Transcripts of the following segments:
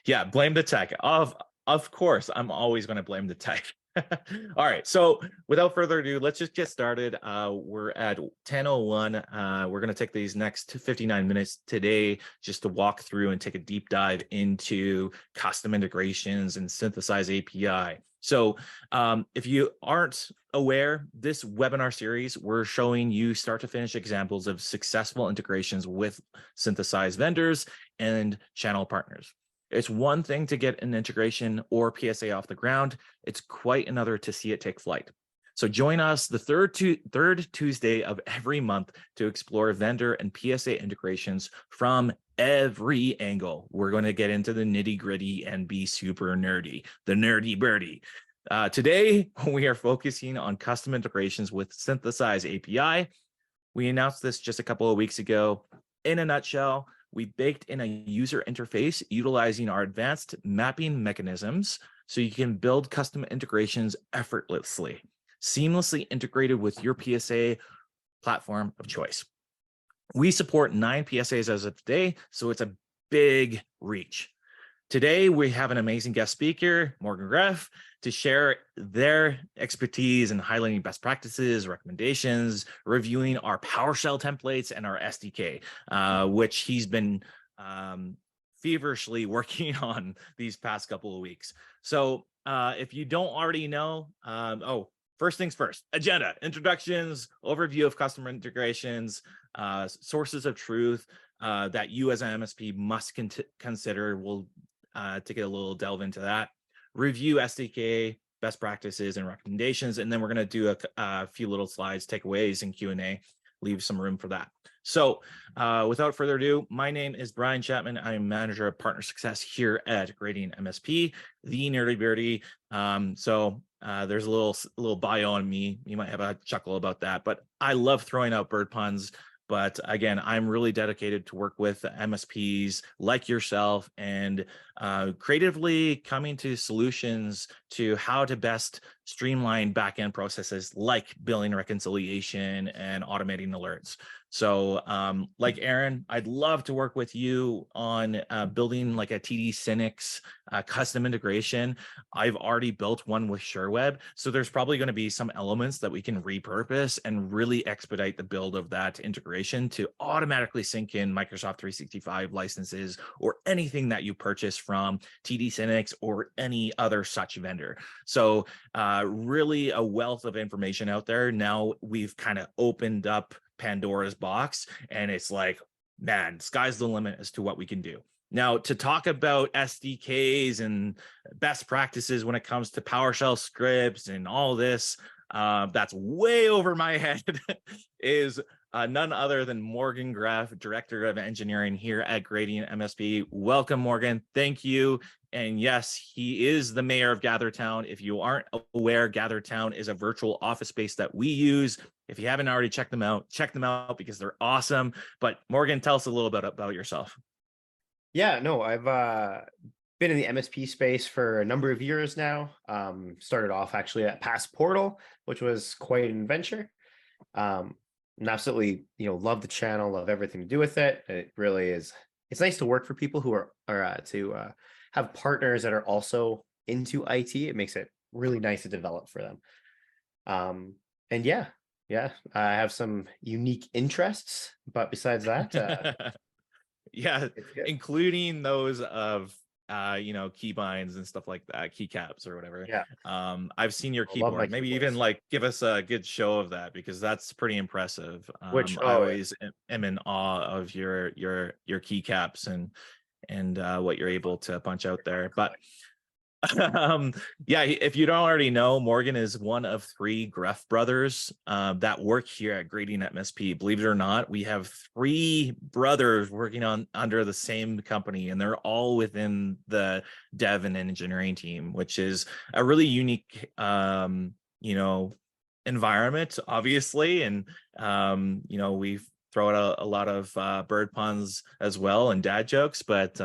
Yeah, blame the tech. Of course, I'm always going to blame the tech. All right, so without further ado, let's just get started. We're at 10:01. We're going to take these next 59 minutes today just to walk through and take a deep dive into custom integrations and Synthesize API. So if you aren't aware, this webinar series, we're showing you start to finish examples of successful integrations with Synthesize vendors and channel partners. It's one thing to get an integration or PSA off the ground. It's quite another to see it take flight. So join us the third Tuesday of every month to explore vendor and PSA integrations from every angle. We're going to get into the nitty gritty and be super nerdy, the Nerdy Birdy. Today, we are focusing on custom integrations with Synthesize API. We announced this just a couple of weeks ago. In a nutshell, we baked in a user interface utilizing our advanced mapping mechanisms so you can build custom integrations effortlessly, seamlessly integrated with your PSA platform of choice. We support 9 PSAs as of today, so it's a big reach. Today, we have an amazing guest speaker, Morgan Greff, to share their expertise in highlighting best practices, recommendations, reviewing our PowerShell templates and our SDK, which he's been feverishly working on these past couple of weeks. So if you don't already know, first things first, agenda, introductions, overview of customer integrations, sources of truth that you as an MSP must consider. We'll take a little delve into that. Review SDK, best practices and recommendations, and then we're going to do a few little slides, takeaways, and Q&A, leave some room for that. So without further ado, my name is Bryan Chapman. I'm manager of partner success here at Gradient MSP, the Nerdy Birdy. There's a little bio on me. You might have a chuckle about that, but I love throwing out bird puns. But again, I'm really dedicated to work with MSPs like yourself and creatively coming to solutions to how to best streamline backend processes like billing reconciliation and automating alerts. So like Aaron, I'd love to work with you on building like a TD Synix custom integration. I've already built one with SureWeb, so there's probably going to be some elements that we can repurpose and really expedite the build of that integration to automatically sync in Microsoft 365 licenses or anything that you purchase from TD Synix or any other such vendor. So really a wealth of information out there. Now we've kind of opened up Pandora's box, and it's like, man, sky's the limit as to what we can do. Now, to talk about SDKs and best practices when it comes to PowerShell scripts and all this, that's way over my head, is none other than Morgan Greff, Director of Engineering here at Gradient MSP. Welcome, Morgan. Thank you. And yes, he is the mayor of GatherTown. If you aren't aware, GatherTown is a virtual office space that we use. If you haven't already checked them out because they're awesome. But Morgan, tell us a little bit about yourself. Yeah, no, I've been in the MSP space for a number of years now. Started off actually at Passportal, which was quite an adventure. And absolutely, love the channel, love everything to do with it. It really is. It's nice to work for people who are to have partners that are also into IT. It makes it really nice to develop for them. And yeah, I have some unique interests, but besides that, yeah, including those of keybinds and stuff like that, keycaps or whatever. Yeah. I've seen your keyboard. Maybe even like give us a good show of that, because that's pretty impressive. I always am in awe of your keycaps and what you're able to punch out there. But yeah, if you don't already know, Morgan is one of 3 Greff brothers that work here at Gradient MSP. Believe it or not, we have 3 brothers working under the same company, and they're all within the dev and engineering team, which is a really unique environment, obviously. And we've throw out a lot of bird puns as well and dad jokes, but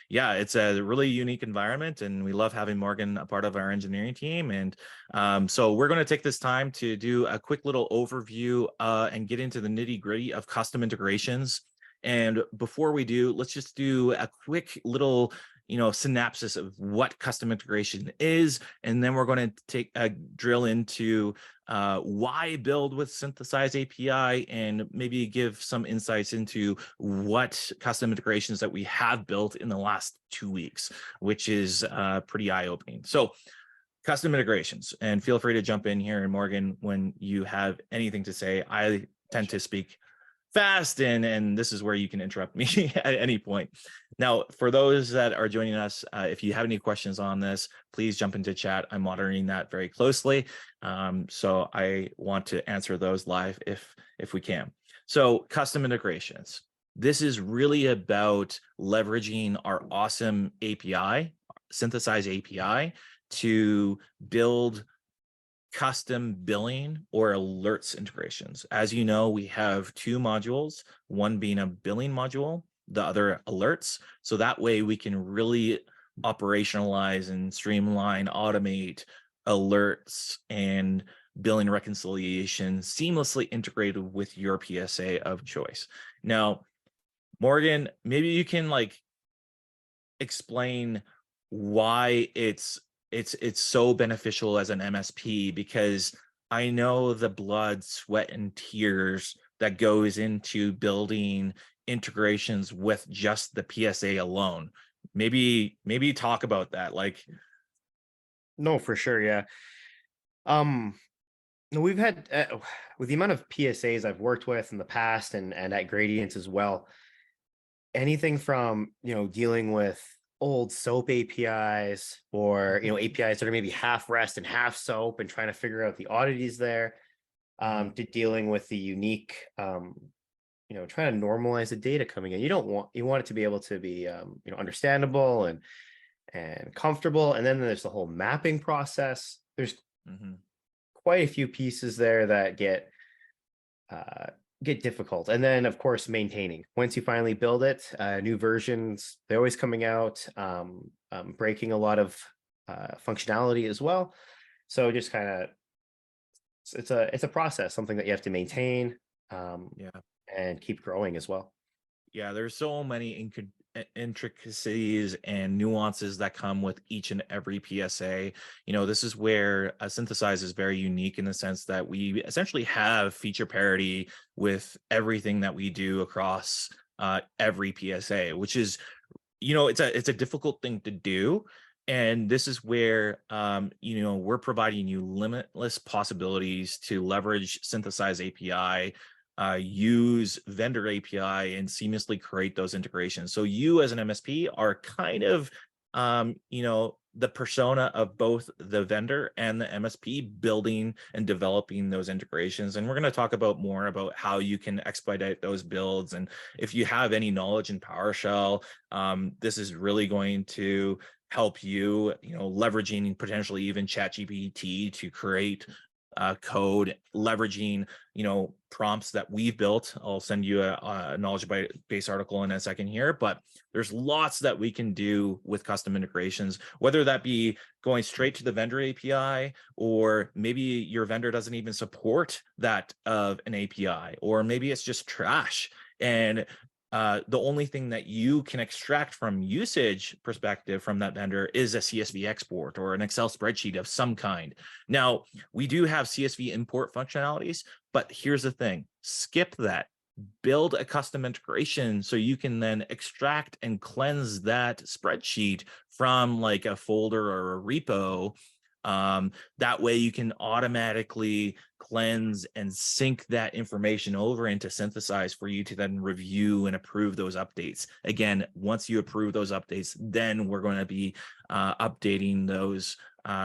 yeah, it's a really unique environment, and we love having Morgan a part of our engineering team. And so we're going to take this time to do a quick little overview and get into the nitty gritty of custom integrations And before we do, let's just do a quick little synopsis of what custom integration is, and then we're going to take a drill into why build with Synthesize API, and maybe give some insights into what custom integrations that we have built in the last 2 weeks, which is pretty eye-opening. So custom integrations, and feel free to jump in here, and Morgan, when you have anything to say. I tend to speak fast, and this is where you can interrupt me at any point. Now, for those that are joining us, if you have any questions on this, please jump into chat. I'm monitoring that very closely, so I want to answer those live if we can. So custom integrations. This is really about leveraging our awesome API, Synthesize API, to build custom billing or alerts integrations. As you know, we have 2 modules, one being a billing module, the other alerts. So that way we can really operationalize and streamline, automate alerts and billing reconciliation seamlessly integrated with your PSA of choice. Now, Morgan, maybe you can explain why it's so beneficial as an MSP, because I know the blood, sweat, and tears that goes into building integrations with just the PSA alone. Maybe talk about that. No, for sure. Yeah. No, we've had with the amount of PSAs I've worked with in the past, and at Gradients as well, anything from dealing with old soap APIs, or APIs that are maybe half REST and half soap, and trying to figure out the oddities there, to dealing with the unique, trying to normalize the data coming in. You want it to be able to be understandable and comfortable. And then there's the whole mapping process. There's quite a few pieces there that get difficult. And then of course maintaining, once you finally build it, new versions, they're always coming out, breaking a lot of functionality as well. So just kind of, it's a process, something that you have to maintain, and keep growing as well. Yeah, there's so many intricacies and nuances that come with each and every PSA. This is where Synthesize is very unique in the sense that we essentially have feature parity with everything that we do across every PSA, which is, it's a difficult thing to do. And this is where, we're providing you limitless possibilities to leverage Synthesize API, use vendor API, and seamlessly create those integrations. So you as an MSP are kind of, the persona of both the vendor and the MSP, building and developing those integrations. And we're going to talk about more about how you can expedite those builds. And if you have any knowledge in PowerShell, this is really going to help you, leveraging potentially even ChatGPT to create code, leveraging prompts that we've built. I'll send you a knowledge base article in a second here, but there's lots that we can do with custom integrations, whether that be going straight to the vendor API, or maybe your vendor doesn't even support that of an API, or maybe it's just trash, and the only thing that you can extract from usage perspective from that vendor is a CSV export or an Excel spreadsheet of some kind. Now, we do have CSV import functionalities, but here's the thing, skip that. Build a custom integration so you can then extract and cleanse that spreadsheet from a folder or a repo. That way you can automatically cleanse and sync that information over into Synthesize for you to then review and approve those updates. Again, once you approve those updates, then we're going to be updating those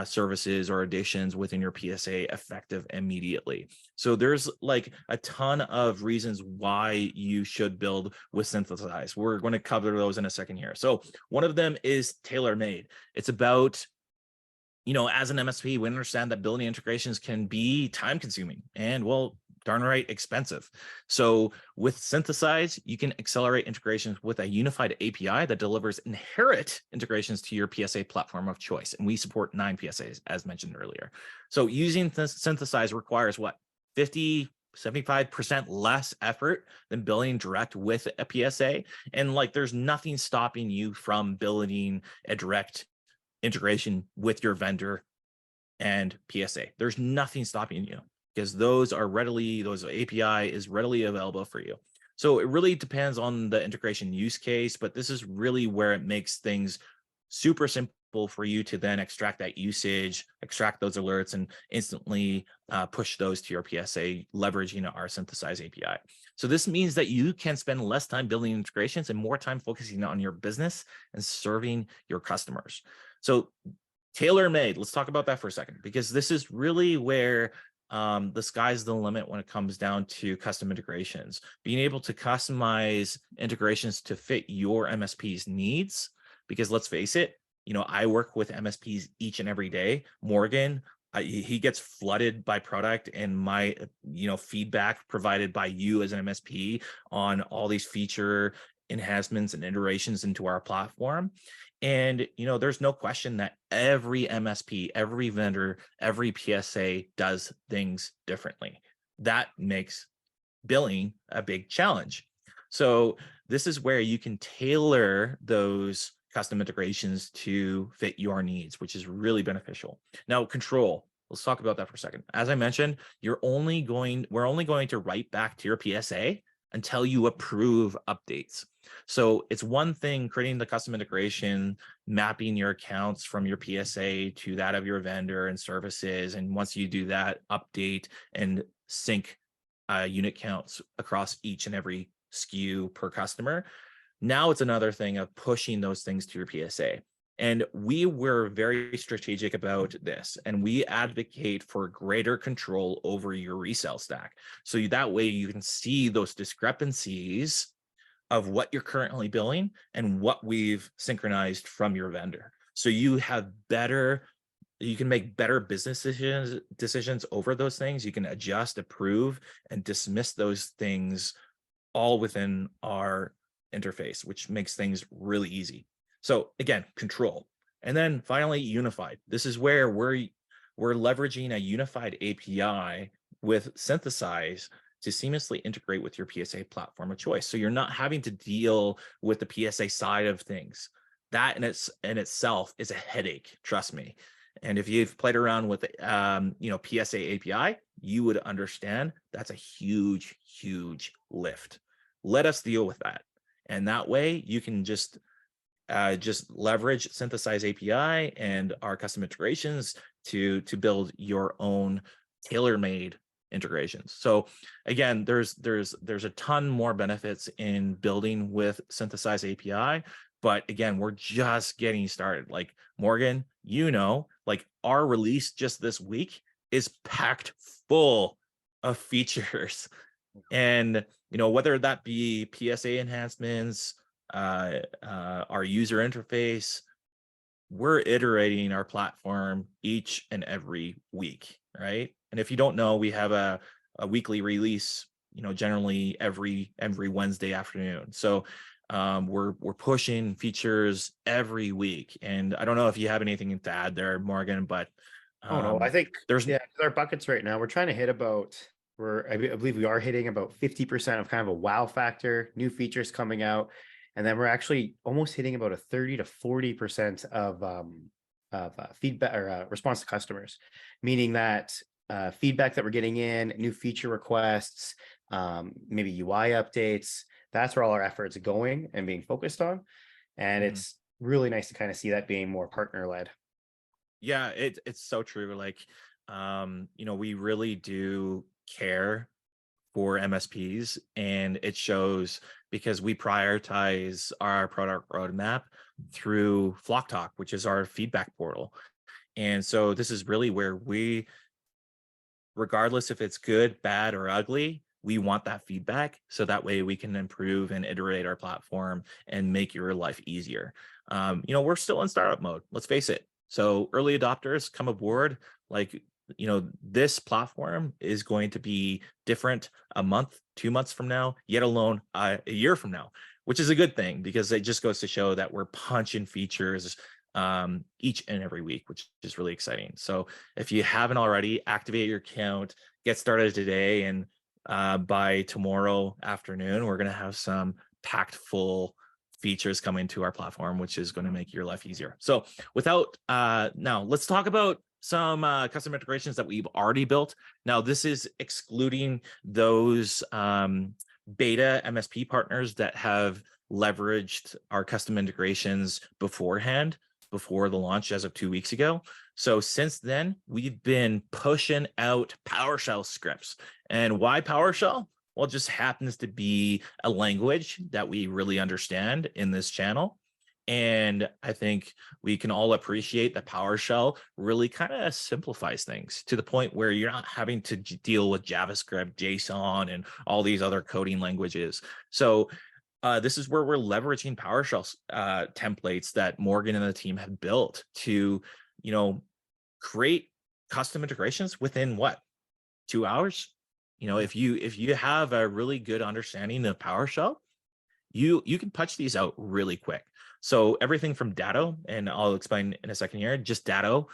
services or additions within your PSA effective immediately. So there's a ton of reasons why you should build with Synthesize. We're going to cover those in a second here. So one of them is tailor-made. It's about, as an MSP, we understand that building integrations can be time consuming and, well, darn right expensive. So with Synthesize, you can accelerate integrations with a unified API that delivers inherent integrations to your PSA platform of choice. And we support 9 PSAs, as mentioned earlier. So using Synthesize requires what? 50, 75% less effort than building direct with a PSA. And like, there's nothing stopping you from building a direct integration with your vendor and PSA. There's nothing stopping you because those API is readily available for you. So it really depends on the integration use case, but this is really where it makes things super simple for you to then extract that usage, extract those alerts, and instantly push those to your PSA, leveraging our Synthesize API. So this means that you can spend less time building integrations and more time focusing on your business and serving your customers. So tailor-made, let's talk about that for a second, because this is really where the sky's the limit when it comes down to custom integrations. Being able to customize integrations to fit your MSP's needs, because let's face it, I work with MSPs each and every day. Morgan, he gets flooded by product and my feedback provided by you as an MSP on all these feature enhancements and iterations into our platform. And there's no question that every MSP, every vendor, every PSA does things differently. That makes billing a big challenge. So this is where you can tailor those custom integrations to fit your needs, which is really beneficial. Now, control. Let's talk about that for a second. As I mentioned, we're only going to write back to your PSA until you approve updates. So it's one thing creating the custom integration, mapping your accounts from your PSA to that of your vendor and services. And once you do that, update and sync unit counts across each and every SKU per customer. Now it's another thing of pushing those things to your PSA. And we were very strategic about this, and we advocate for greater control over your resale stack. So that way you can see those discrepancies of what you're currently billing and what we've synchronized from your vendor. So you can make better business decisions over those things. You can adjust, approve, and dismiss those things all within our interface, which makes things really easy. So again, control. And then finally, unified. This is where we're leveraging a unified API with Synthesize to seamlessly integrate with your PSA platform of choice. So you're not having to deal with the PSA side of things. That in itself is a headache, trust me. And if you've played around with PSA API, you would understand that's a huge, huge lift. Let us deal with that. And that way you can just leverage Synthesize API and our custom integrations to build your own tailor-made integrations. So again, there's a ton more benefits in building with Synthesize API, but again, we're just getting started. Like Morgan, like our release just this week is packed full of features, and whether that be PSA enhancements, our user interface, we're iterating our platform each and every week, right? And if you don't know, we have a weekly release, generally every Wednesday afternoon. So we're pushing features every week. And I don't know if you have anything to add there, Morgan, but Oh no, I think there's with our buckets right now, we're trying to hit I believe we are hitting about 50% of kind of a wow factor, new features coming out. And then we're actually almost hitting about a 30 to 40% of feedback or response to customers, meaning that feedback that we're getting in, new feature requests, maybe UI updates, that's where all our efforts are going and being focused on. And it's really nice to kind of see that being more partner led. Yeah, it's so true. Like, we really do care for MSPs, and it shows because we prioritize our product roadmap through Flock Talk, which is our feedback portal. And so this is really where we, regardless if it's good, bad, or ugly, we want that feedback so that way we can improve and iterate our platform and make your life easier. We're still in startup mode, let's face it. So early adopters come aboard, like, this platform is going to be different a month, 2 months from now, yet alone a year from now, which is a good thing because it just goes to show that we're punching features each and every week, which is really exciting. So if you haven't already, activate your account, get started today, and by tomorrow afternoon, we're going to have some packed full features coming to our platform, which is going to make your life easier. So without now, let's talk about some custom integrations that we've already built. Now, this is excluding those beta MSP partners that have leveraged our custom integrations beforehand, before the launch as of 2 weeks ago. So since then, we've been pushing out PowerShell scripts. And why PowerShell? Well, it just happens to be a language that we really understand in this channel. And I think we can all appreciate that PowerShell really kind of simplifies things to the point where you're not having to deal with JavaScript, JSON, and all these other coding languages. So this is where we're leveraging PowerShell templates that Morgan and the team have built to, create custom integrations within what, 2 hours? If you have a really good understanding of PowerShell, you can punch these out really quick. So everything from Datto, and I'll explain in a second here, just Datto.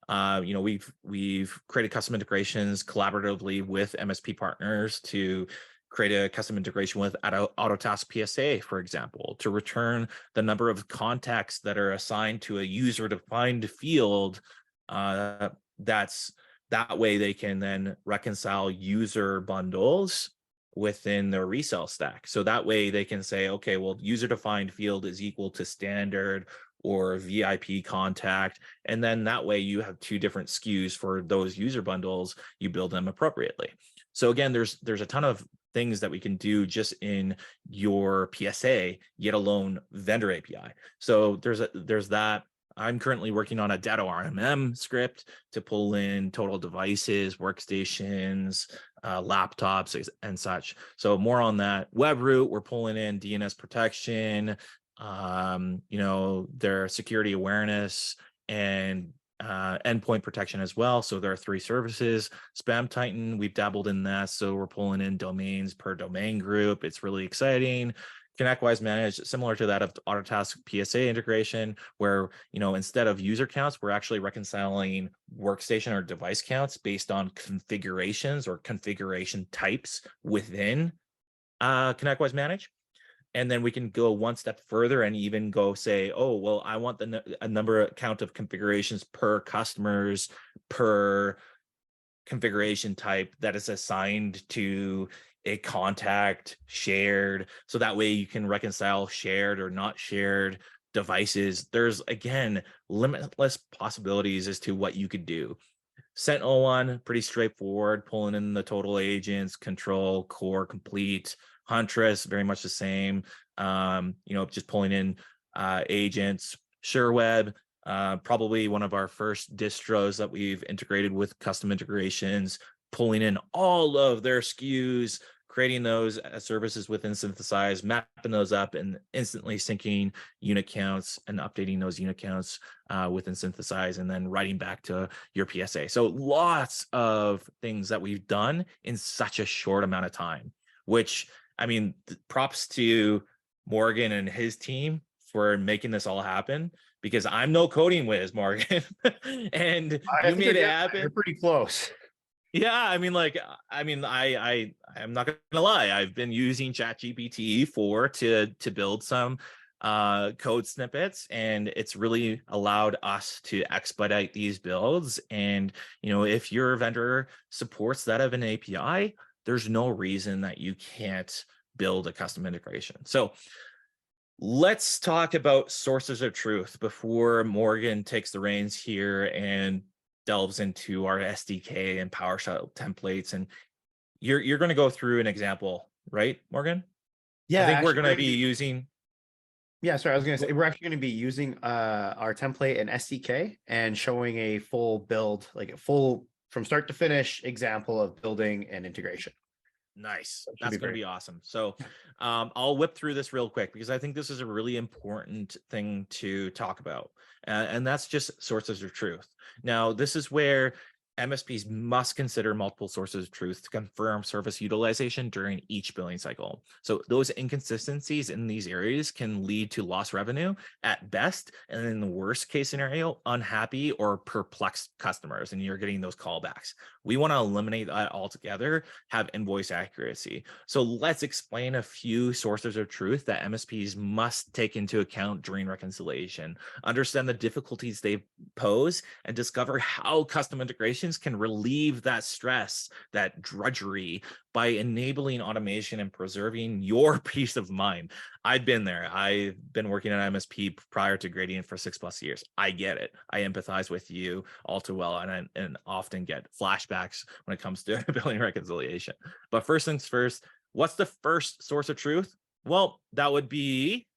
We've created custom integrations collaboratively with MSP partners to create a custom integration with Autotask PSA, for example, to return the number of contacts that are assigned to a user-defined field. That way they can then reconcile user bundles within their resale stack. So that way they can say, okay, well, user-defined field is equal to standard or VIP contact. And then that way you have 2 different SKUs for those user bundles, you build them appropriately. So again, there's a ton of things that we can do just in your PSA, yet alone vendor API. So there's that. I'm currently working on a Datto RMM script to pull in total devices, workstations, laptops, and such. So more on that. Webroot, we're pulling in DNS protection, their security awareness, and endpoint protection as well. So there are 3 services. Spam Titan, we've dabbled in that. So we're pulling in domains per domain group. It's really exciting. ConnectWise Managed, similar to that of Autotask PSA integration, where instead of user counts, we're actually reconciling workstation or device counts based on configurations or configuration types within ConnectWise Manage. And then we can go one step further and even go say, oh, well, I want a count of configurations per customers per configuration type that is assigned to a contact shared. So that way you can reconcile shared or not shared devices. There's, again, limitless possibilities as to what you could do. Sentinel-1, pretty straightforward, pulling in the total agents, control, core, complete. Huntress, very much the same. Just pulling in agents. SureWeb, probably one of our first distros that we've integrated with custom integrations, pulling in all of their SKUs, creating those as services within Synthesize, mapping those up, and instantly syncing unit counts and updating those unit counts within Synthesize, and then writing back to your PSA. So lots of things that we've done in such a short amount of time, which, props to Morgan and his team for making this all happen, because I'm no coding whiz, Morgan. And you made it happen. You're pretty close. Yeah, I'm not gonna lie. I've been using ChatGPT to build some code snippets, and it's really allowed us to expedite these builds. And if your vendor supports that of an API, there's no reason that you can't build a custom integration. So let's talk about sources of truth before Morgan takes the reins here and delves into our SDK and PowerShell templates. And you're going to go through an example, right, Morgan? Yeah, I think we're going to be using. Yeah, sorry, I was going to say we're actually going to be using our template and SDK and showing a full build, like a full from start to finish example of building an integration. Nice. That's going to be awesome. So I'll whip through this real quick because I think this is a really important thing to talk about. And that's just sources of truth. Now, this is where MSPs must consider multiple sources of truth to confirm service utilization during each billing cycle. So those inconsistencies in these areas can lead to lost revenue at best, and in the worst case scenario, unhappy or perplexed customers, and you're getting those callbacks. We want to eliminate that altogether, have invoice accuracy. So let's explain a few sources of truth that MSPs must take into account during reconciliation, understand the difficulties they pose, and discover how custom integrations can relieve that stress, that drudgery, by enabling automation and preserving your peace of mind. I've been there. I've been working at MSP prior to Gradient for 6+ years. I get it. I empathize with you all too well, and often get flashbacks when it comes to billing reconciliation. But first things first, what's the first source of truth? Well, that would be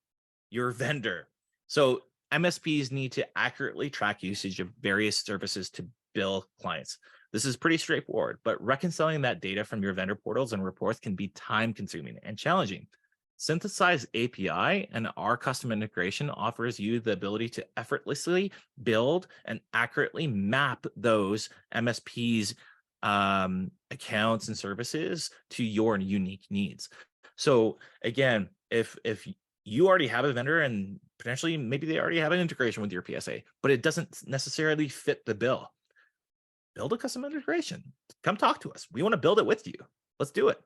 your vendor. So MSPs need to accurately track usage of various services to bill clients. This is pretty straightforward, but reconciling that data from your vendor portals and reports can be time consuming and challenging. Synthesize API and our custom integration offers you the ability to effortlessly build and accurately map those MSPs accounts and services to your unique needs. So again, if you already have a vendor and potentially maybe they already have an integration with your PSA, but it doesn't necessarily fit the bill, build a custom integration. Come talk to us. We want to build it with you. Let's do it.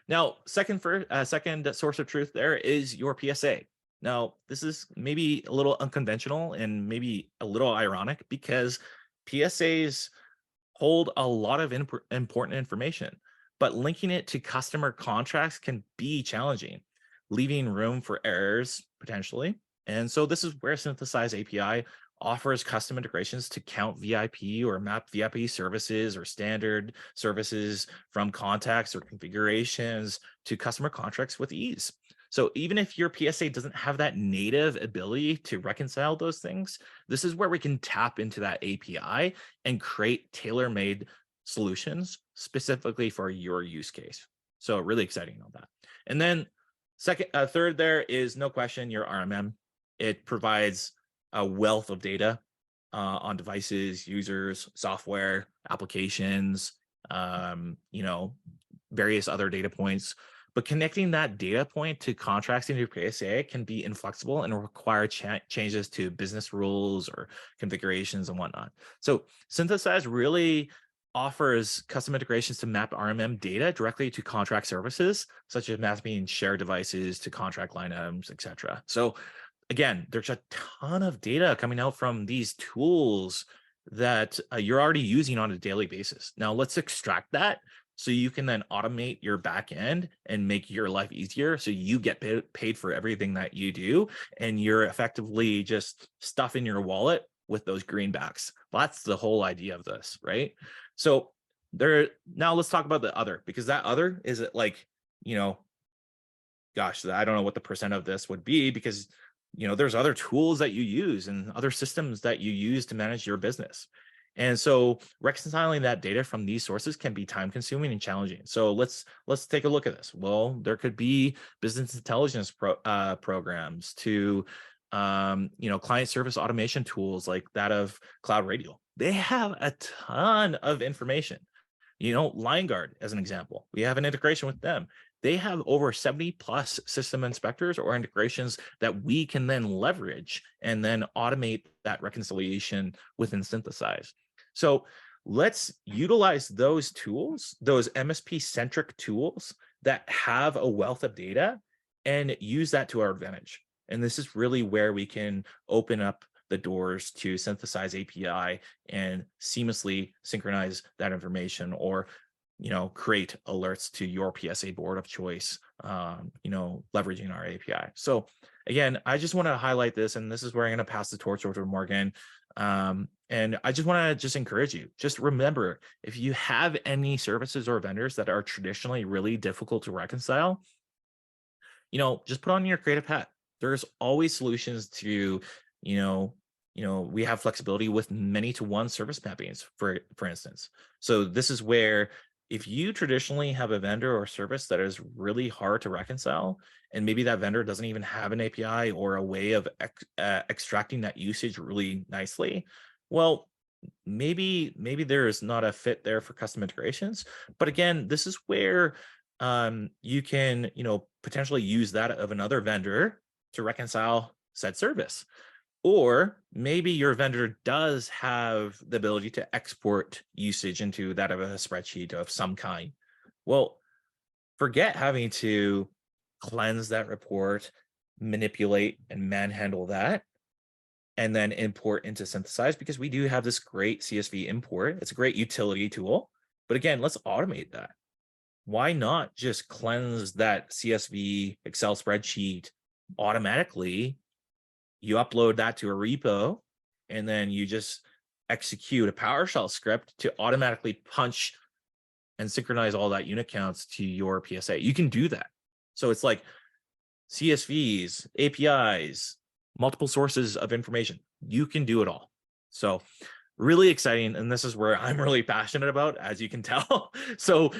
Now, second source of truth there is your PSA. Now, this is maybe a little unconventional and maybe a little ironic because PSAs hold a lot of important information, but linking it to customer contracts can be challenging, leaving room for errors potentially. And so this is where Synthesize API offers custom integrations to count VIP or map VIP services or standard services from contacts or configurations to customer contracts with ease. So even if your PSA doesn't have that native ability to reconcile those things, this is where we can tap into that API and create tailor-made solutions specifically for your use case. So really exciting on that. And then third there is no question your RMM. It provides a wealth of data on devices, users, software, applications, various other data points. But connecting that data point to contracts in your PSA can be inflexible and require changes to business rules or configurations and whatnot. So Synthesize really offers custom integrations to map RMM data directly to contract services, such as mapping shared devices to contract line items, etc. So again, there's a ton of data coming out from these tools that you're already using on a daily basis. Now let's extract that so you can then automate your back end and make your life easier. So you get paid for everything that you do, and you're effectively just stuffing your wallet with those greenbacks. That's the whole idea of this, right? So now let's talk about the other, because that other is like, gosh, I don't know what the percent of this would be, because there's other tools that you use and other systems that you use to manage your business. And so reconciling that data from these sources can be time consuming and challenging. So let's take a look at this. Well, there could be business intelligence programs to client service automation tools like that of Cloud Radio. They have a ton of information. LineGuard, as an example, we have an integration with them. They have over 70+ system inspectors or integrations that we can then leverage and then automate that reconciliation within Synthesize. So let's utilize those tools, those MSP-centric tools that have a wealth of data, and use that to our advantage. And this is really where we can open up the doors to Synthesize API and seamlessly synchronize that information, or create alerts to your PSA board of choice, leveraging our API. So again, I just want to highlight this, and this is where I'm going to pass the torch over to Morgan. And I just want to encourage you, just remember, if you have any services or vendors that are traditionally really difficult to reconcile, just put on your creative hat. There's always solutions to, we have flexibility with many to one service mappings, for instance. So this is where, if you traditionally have a vendor or service that is really hard to reconcile, and maybe that vendor doesn't even have an API or a way of extracting that usage really nicely, well, maybe there is not a fit there for custom integrations. But again, this is where you can, potentially use that of another vendor to reconcile said service. Or maybe your vendor does have the ability to export usage into that of a spreadsheet of some kind. Well, forget having to cleanse that report, manipulate and manhandle that, and then import into Synthesize, because we do have this great CSV import. It's a great utility tool. But again, let's automate that. Why not just cleanse that CSV Excel spreadsheet automatically? You upload that to a repo, and then you just execute a PowerShell script to automatically punch and synchronize all that unit counts to your PSA. You can do that. So it's like CSVs, APIs, multiple sources of information. You can do it all. So really exciting. And this is where I'm really passionate about, as you can tell. So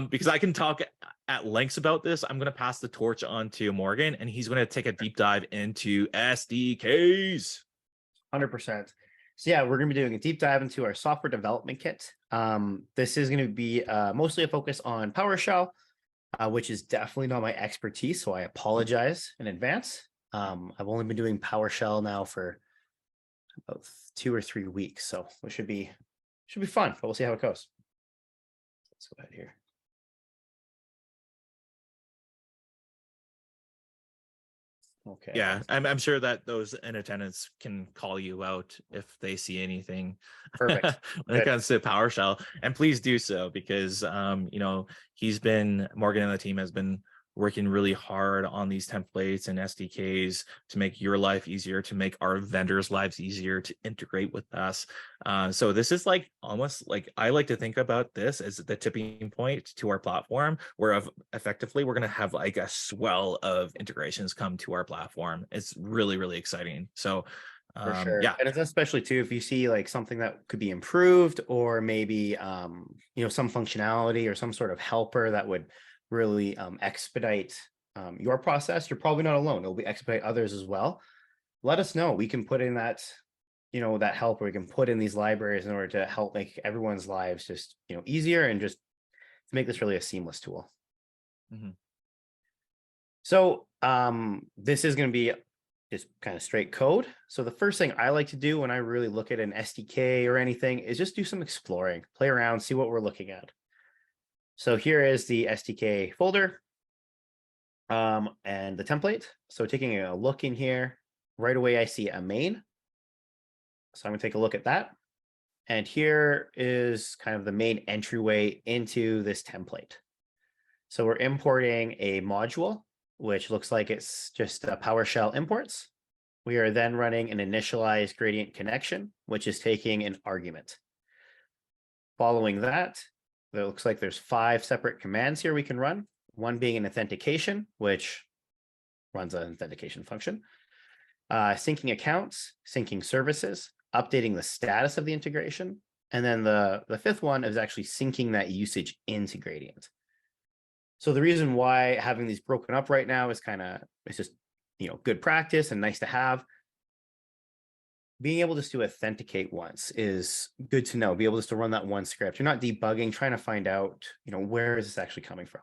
because I can talk at lengths about this, I'm going to pass the torch on to Morgan, and he's going to take a deep dive into SDKs. 100%. So yeah, we're going to be doing a deep dive into our software development kit. This is going to be mostly a focus on PowerShell, which is definitely not my expertise, so I apologize in advance. I've only been doing PowerShell now for about 2 or 3 weeks, so it should be fun, but we'll see how it goes. Let's go ahead here. Okay. Yeah, I'm sure that those in attendance can call you out if they see anything Perfect. when it comes to PowerShell, and please do so, because Morgan and the team has been working really hard on these templates and SDKs to make your life easier, to make our vendors' lives easier to integrate with us. So this is like almost like, I like to think about this as the tipping point to our platform, where effectively we're going to have like a swell of integrations come to our platform. It's really, really exciting. So For sure. yeah. And it's especially too, if you see like something that could be improved, or maybe some functionality or some sort of helper that would really expedite your process, you're probably not alone. It'll be expedite others as well. Let us know. We can put in that, that help, or we can put in these libraries in order to help make everyone's lives just, easier, and just to make this really a seamless tool. Mm-hmm. So this is going to be just kind of straight code. So the first thing I like to do when I really look at an SDK or anything is just do some exploring, play around, see what we're looking at. So here is the SDK folder and the template. So taking a look in here, right away I see a main. So I'm going to take a look at that. And here is kind of the main entryway into this template. So we're importing a module, which looks like it's just a PowerShell imports. We are then running an initialized gradient connection, which is taking an argument. Following that, it looks like there's 5 separate commands here we can run. One being an authentication, which runs an authentication function. Syncing accounts, syncing services, updating the status of the integration. And then the 5th one is actually syncing that usage into Gradient. So the reason why having these broken up right now is it's just, good practice and nice to have. Being able just to authenticate once is good to know. Be able just to run that one script. You're not debugging, trying to find out, where is this actually coming from.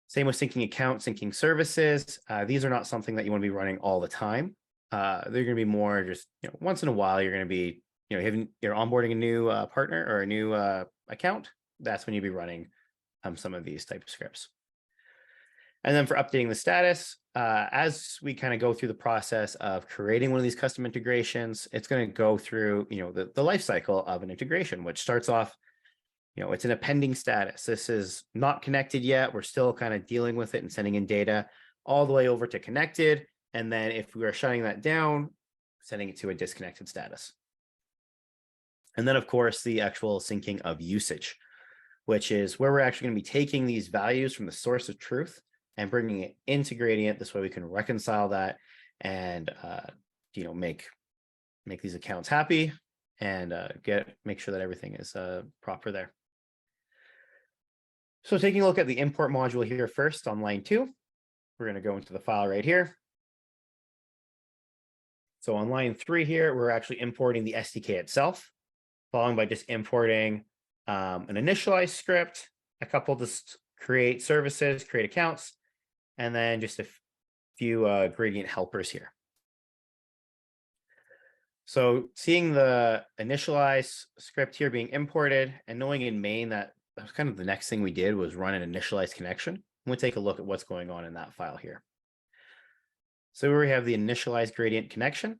Same with syncing accounts, syncing services. These are not something that you want to be running all the time. They're going to be more just, once in a while, you're going to be, you're onboarding a new partner or a new account. That's when you'll be running some of these type of scripts. And then for updating the status, as we kind of go through the process of creating one of these custom integrations, it's going to go through, the life cycle of an integration, which starts off, it's in a pending status. This is not connected yet. We're still kind of dealing with it and sending in data, all the way over to connected. And then if we are shutting that down, sending it to a disconnected status. And then, of course, the actual syncing of usage, which is where we're actually going to be taking these values from the source of truth and bringing it into Gradient. This way we can reconcile that and make these accounts happy and make sure that everything is proper there. So taking a look at the import module here first on line 2, we're going to go into the file right here. So on line 3 here, we're actually importing the SDK itself. following by just importing an initialize script, a couple just create services, create accounts, and then just a few gradient helpers here. So seeing the initialize script here being imported and knowing in main that was kind of the next thing we did was run an initialize connection. We'll take a look at what's going on in that file here. So we have the initialize gradient connection.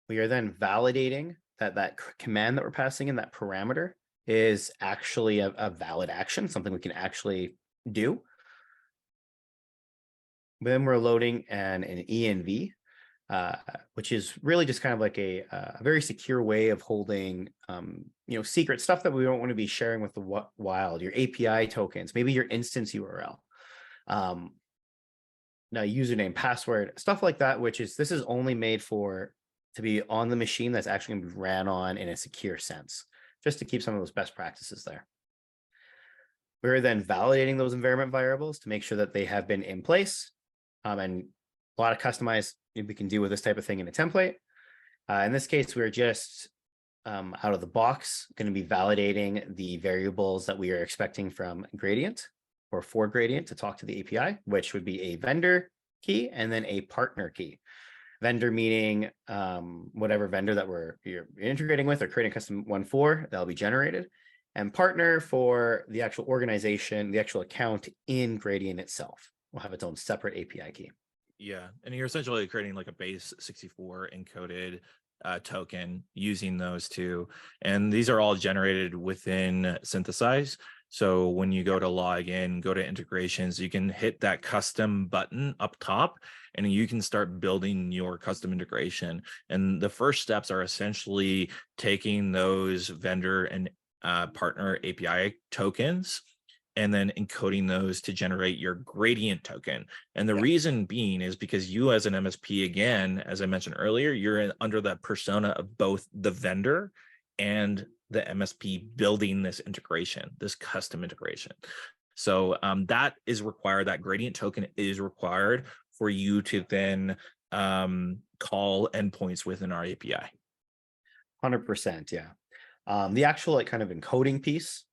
We are then validating that that command that we're passing in, that parameter, is actually a valid action, something we can actually do. Then we're loading an env, which is really just kind of like a very secure way of holding, secret stuff that we don't want to be sharing with the wild, your API tokens, maybe your instance URL. Now username, password, stuff like that, this is only made to be on the machine that's actually going to be ran on in a secure sense, just to keep some of those best practices there. We're then validating those environment variables to make sure that they have been in place. And a lot of customize we can do with this type of thing in a template. In this case, we're just out of the box going to be validating the variables that we are expecting from Gradient or for Gradient to talk to the API, which would be a vendor key and then a partner key. Vendor meaning whatever vendor that you're integrating with or creating a custom one for, that'll be generated. And partner for the actual organization, the actual account in Gradient itself will have its own separate API key. Yeah, and you're essentially creating like a base 64 encoded token using those two. And these are all generated within Synthesize. So when you go to log in, go to integrations, you can hit that custom button up top and you can start building your custom integration. And the first steps are essentially taking those vendor and partner API tokens and then encoding those to generate your gradient token. And the reason being is because you as an MSP, again, as I mentioned earlier, you're under the persona of both the vendor and the MSP building this integration, this custom integration. So that is required, that gradient token is required for you to then call endpoints within our API. 100%, yeah. The actual kind of encoding piece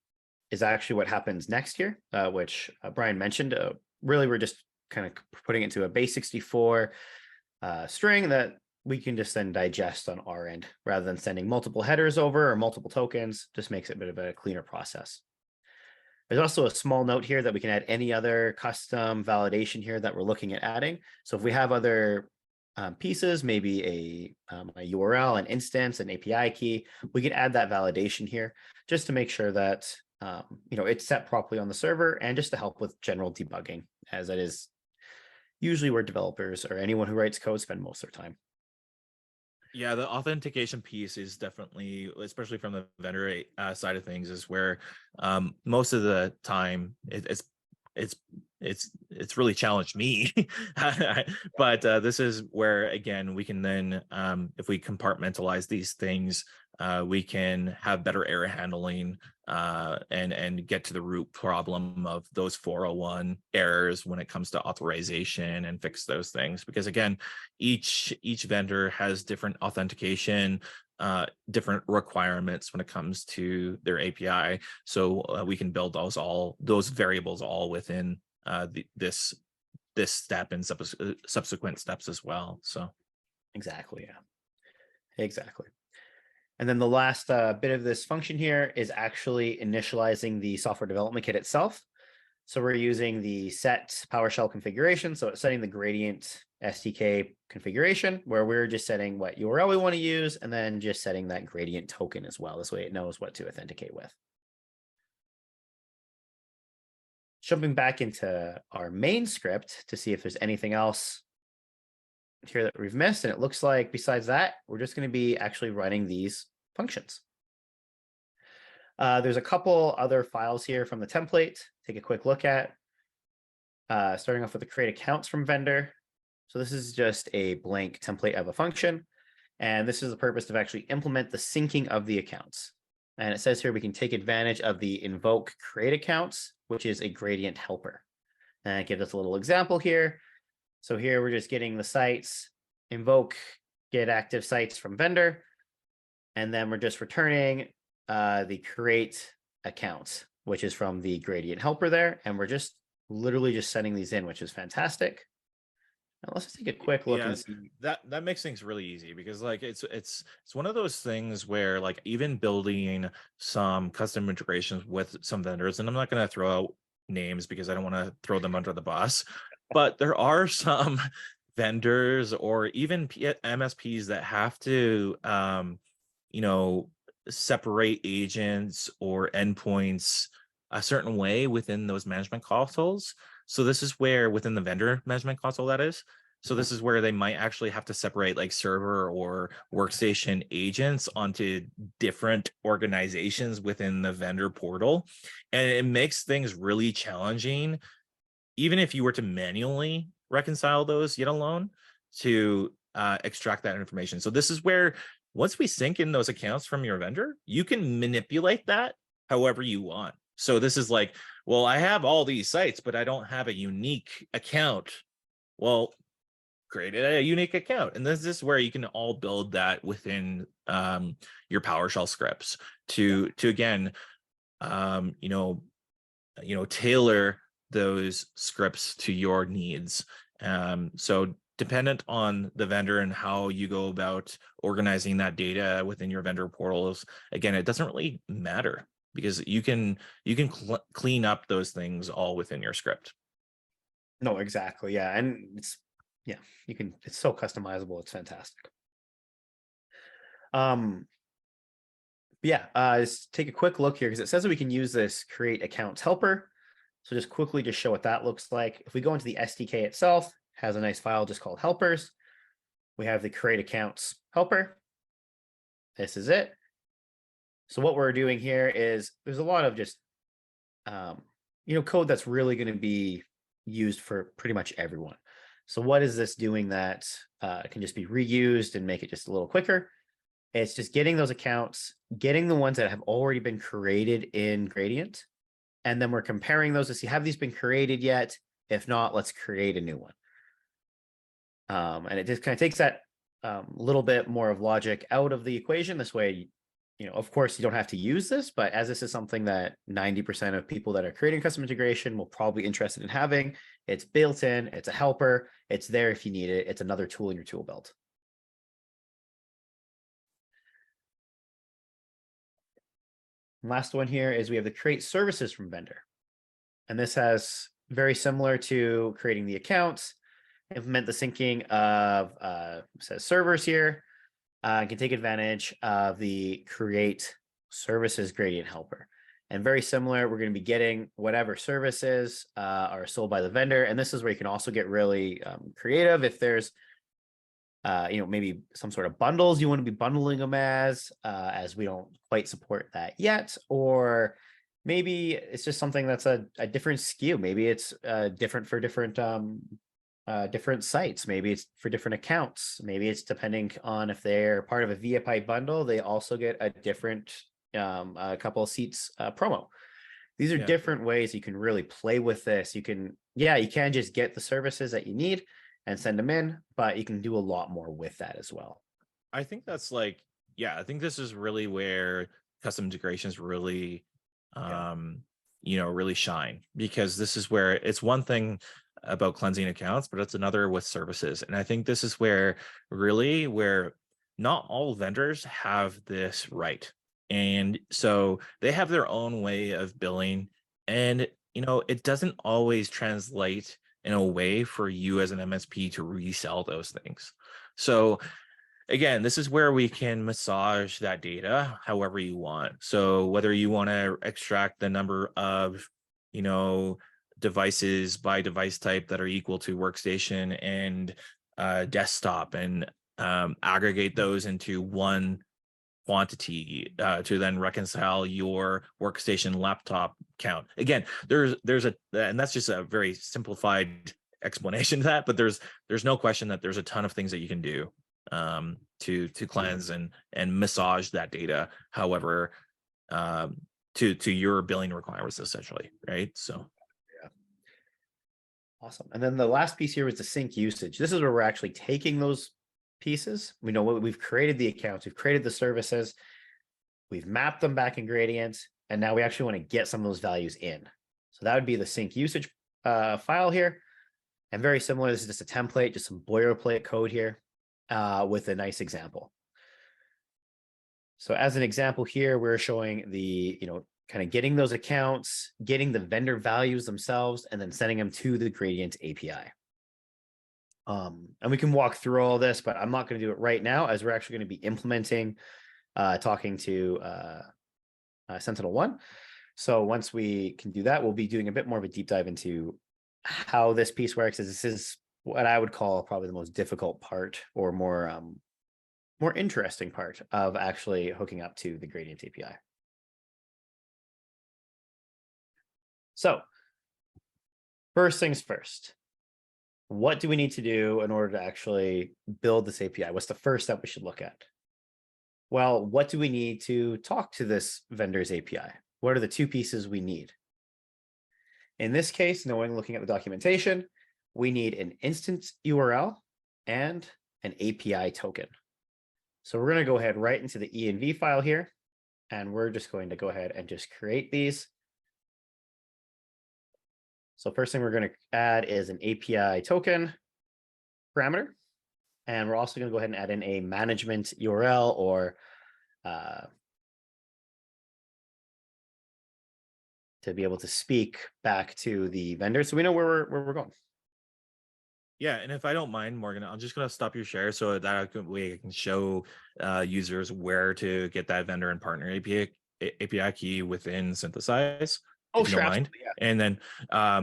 is actually what happens next here, which Bryan mentioned. Really, we're just kind of putting it into a base 64 string that we can just then digest on our end rather than sending multiple headers over or multiple tokens. Just makes it a bit of a cleaner process. There's also a small note here that we can add any other custom validation here that we're looking at adding. So if we have other pieces, maybe a URL, an instance, an API key, we can add that validation here just to make sure that it's set properly on the server and just to help with general debugging, as that is usually where developers or anyone who writes code spend most of their time. Yeah, the authentication piece is definitely, especially from the vendor side of things, is where most of the time it's really challenged me. But this is where, again, we can then, if we compartmentalize these things, we can have better error handling and get to the root problem of those 401 errors when it comes to authorization and fix those things. Because again, each vendor has different authentication, different requirements when it comes to their API. So we can build those variables all within this step and subsequent steps as well. So exactly, yeah, exactly. And then the last bit of this function here is actually initializing the software development kit itself. So we're using the set PowerShell configuration. So it's setting the Gradient SDK configuration where we're just setting what URL we want to use and then just setting that Gradient token as well. This way it knows what to authenticate with. Jumping back into our main script to see if there's anything else here that we've missed. And it looks like besides that, we're just going to be actually running these functions. There's a couple other files here from the template. Take a quick look at. Starting off with the create accounts from vendor. So this is just a blank template of a function. And this is the purpose to actually implement the syncing of the accounts. And it says here we can take advantage of the invoke create accounts, which is a gradient helper. And it gives us a little example here. So here we're just getting the sites, invoke get active sites from vendor. And then we're just returning the create account, which is from the gradient helper there. And we're just literally just sending these in, which is fantastic. Now let's just take a quick look Yeah, and see. that makes things really easy, because like it's one of those things where like even building some custom integrations with some vendors, and I'm not going to throw out names because I don't want to throw them under the bus, but there are some vendors or even MSPs that have to you know, separate agents or endpoints a certain way within those management consoles. So this is where within the vendor management console, that is. So this is where they might actually have to separate like server or workstation agents onto different organizations within the vendor portal. And it makes things really challenging, even if you were to manually reconcile those yet alone to extract that information. So this is where once we sync in those accounts from your vendor, you can manipulate that however you want. So this is like, well, I have all these sites, but I don't have a unique account. Well, create a unique account. And this is where you can all build that within your PowerShell scripts to again, tailor those scripts to your needs. So dependent on the vendor and how you go about organizing that data within your vendor portals, again, it doesn't really matter because you can clean up those things all within your script. No, exactly. Yeah. And it's so customizable. It's fantastic. Just take a quick look here because it says that we can use this create accounts helper. So just quickly just show what that looks like. If we go into the SDK itself, has a nice file just called helpers. We have the create accounts helper. This is it. So what we're doing here is there's a lot of just code that's really going to be used for pretty much everyone. So what is this doing that can just be reused and make it just a little quicker? It's just getting those accounts, getting the ones that have already been created in Gradient, and then we're comparing those to see, have these been created yet? If not, let's create a new one. And it just kind of takes that little bit more of logic out of the equation. This way, of course, you don't have to use this, but as this is something that 90% of people that are creating custom integration will probably be interested in having, it's built in, it's a helper, it's there if you need it. It's another tool in your tool belt. Last one here is we have the create services from vendor. And this has very similar to creating the accounts, implement the syncing of says servers here. Can take advantage of the create services gradient helper. And very similar, we're going to be getting whatever services are sold by the vendor. And this is where you can also get really creative. If there's maybe some sort of bundles you want to be bundling them as we don't quite support that yet, or maybe it's just something that's a different SKU. Maybe it's different for different sites. Maybe it's for different accounts. Maybe it's depending on if they're part of a VPI bundle, they also get a different a couple of seats promo. These are different ways you can really play with this. You can just get the services that you need and send them in, but you can do a lot more with that as well. I think that's I think this is really where custom integrations really, really shine, because this is where it's one thing about cleansing accounts, but it's another with services. And I think this is where not all vendors have this right. And so they have their own way of billing, and, it doesn't always translate in a way for you as an MSP to resell those things. So again, this is where we can massage that data however you want. So whether you want to extract the number of, devices by device type that are equal to workstation and desktop, and aggregate those into one quantity to then reconcile your workstation laptop count. Again, and that's just a very simplified explanation of that, but there's no question that there's a ton of things that you can do to cleanse and massage that data however to your billing requirements, essentially, right? So awesome. And then the last piece here is the sync usage. This is where we're actually taking those pieces. We know what we've created the accounts, we've created the services, we've mapped them back in gradients, and now we actually want to get some of those values in. So that would be the sync usage file here. And very similar, this is just a template, just some boilerplate code here with a nice example. So as an example here, we're showing the, kind of getting those accounts, getting the vendor values themselves, and then sending them to the Gradient API. And we can walk through all this, but I'm not going to do it right now as we're actually going to be implementing, talking to Sentinel-1. So once we can do that, we'll be doing a bit more of a deep dive into how this piece works. As this is what I would call probably the most difficult part, or more interesting part of actually hooking up to the Gradient API. So first things first, what do we need to do in order to actually build this API? What's the first step we should look at? Well, what do we need to talk to this vendor's API? What are the two pieces we need? In this case, looking at the documentation, we need an instance URL and an API token. So we're going to go ahead right into the env file here, and we're just going to go ahead and just create these. So first thing we're going to add is an API token parameter. And we're also going to go ahead and add in a management URL, or to be able to speak back to the vendor, so we know where we're going. Yeah, and if I don't mind, Morgan, I'm just going to stop your share so that way I can show users where to get that vendor and partner API key within Synthesize. Oh, if you sure, don't mind. yeah.